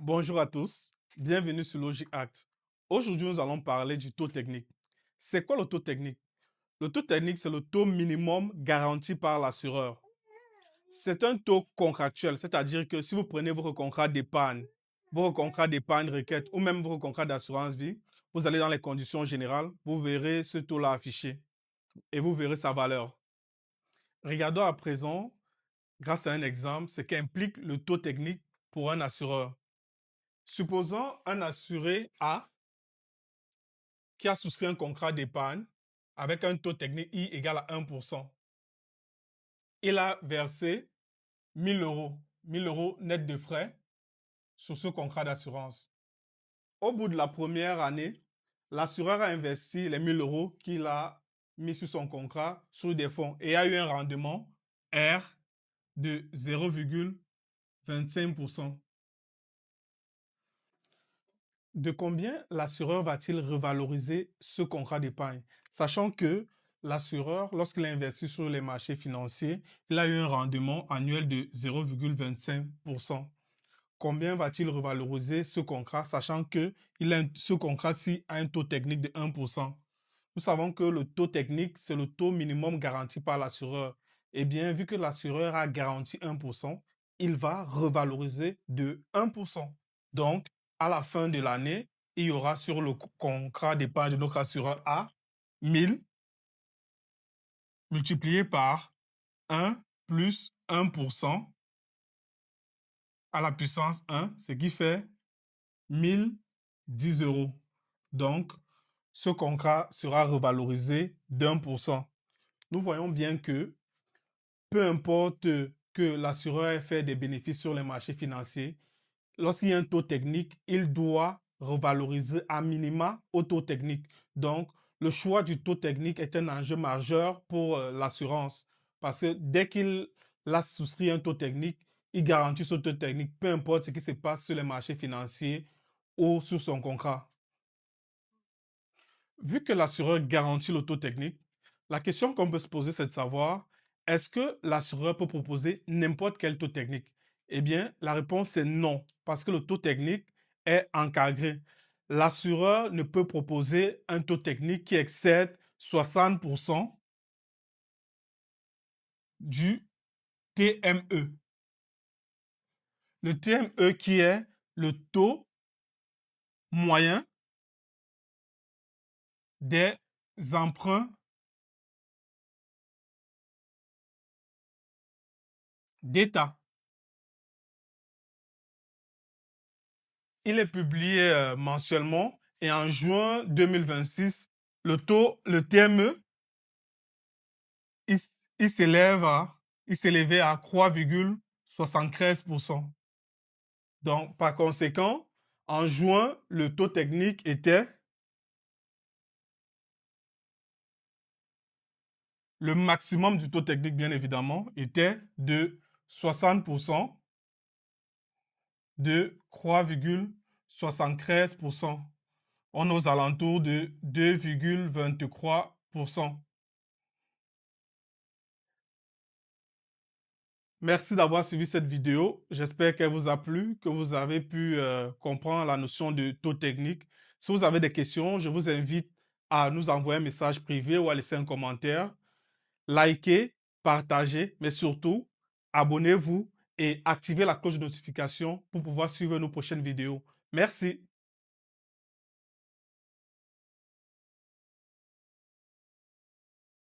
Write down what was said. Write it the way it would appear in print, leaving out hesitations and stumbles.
Bonjour à tous, bienvenue sur Logic Act. Aujourd'hui, nous allons parler du taux technique. C'est quoi le taux technique? Le taux technique, c'est le taux minimum garanti par l'assureur. C'est un taux contractuel, c'est-à-dire que si vous prenez votre contrat d'épargne, votre contrat d'épargne requête ou même votre contrat d'assurance vie, vous allez dans les conditions générales, vous verrez ce taux-là affiché et vous verrez sa valeur. Regardons à présent, grâce à un exemple, ce qu'implique le taux technique pour un assureur. Supposons un assuré A qui a souscrit un contrat d'épargne avec un taux technique I égal à 1%. Il a versé 1000 euros, 1000 euros net de frais sur ce contrat d'assurance. Au bout de la première année, l'assureur a investi les 1000 euros qu'il a mis sur son contrat sur des fonds et a eu un rendement R de 0,25%. De combien l'assureur va-t-il revaloriser ce contrat d'épargne? Sachant que l'assureur, lorsqu'il a investi sur les marchés financiers, il a eu un rendement annuel de 0,25%. Combien va-t-il revaloriser ce contrat, sachant que ce contrat-ci a un taux technique de 1%? Nous savons que le taux technique, c'est le taux minimum garanti par l'assureur. Eh bien, vu que l'assureur a garanti 1%, il va revaloriser de 1%. Donc, à la fin de l'année, il y aura sur le contrat d'épargne de notre assureur A 1000 multiplié par 1 plus 1% à la puissance 1, ce qui fait 1010 euros. Donc, ce contrat sera revalorisé d'1%. Nous voyons bien que peu importe que l'assureur ait fait des bénéfices sur les marchés financiers, lorsqu'il y a un taux technique, il doit revaloriser à minima au taux technique. Donc, le choix du taux technique est un enjeu majeur pour l'assurance parce que dès qu'il a souscrit un taux technique, il garantit ce taux technique, peu importe ce qui se passe sur les marchés financiers ou sur son contrat. Vu que l'assureur garantit le taux technique, la question qu'on peut se poser, c'est de savoir, est-ce que l'assureur peut proposer n'importe quel taux technique? Eh bien, la réponse est non, parce que le taux technique est encadré. L'assureur ne peut proposer un taux technique qui excède 60% du TME. Le TME qui est le taux moyen des emprunts d'État. Il est publié mensuellement et en juin 2026, le TME, il, il s'élevait à 3,73%. Donc, par conséquent, en juin, le taux technique était, le maximum du taux technique, bien évidemment, était de 60% de 3,73%. On est aux alentours de 2,23%. Merci d'avoir suivi cette vidéo. J'espère qu'elle vous a plu, que vous avez pu comprendre la notion de taux technique. Si vous avez des questions, je vous invite à nous envoyer un message privé ou à laisser un commentaire. Likez, partagez, mais surtout, abonnez-vous et activez la cloche de notification pour pouvoir suivre nos prochaines vidéos. Merci.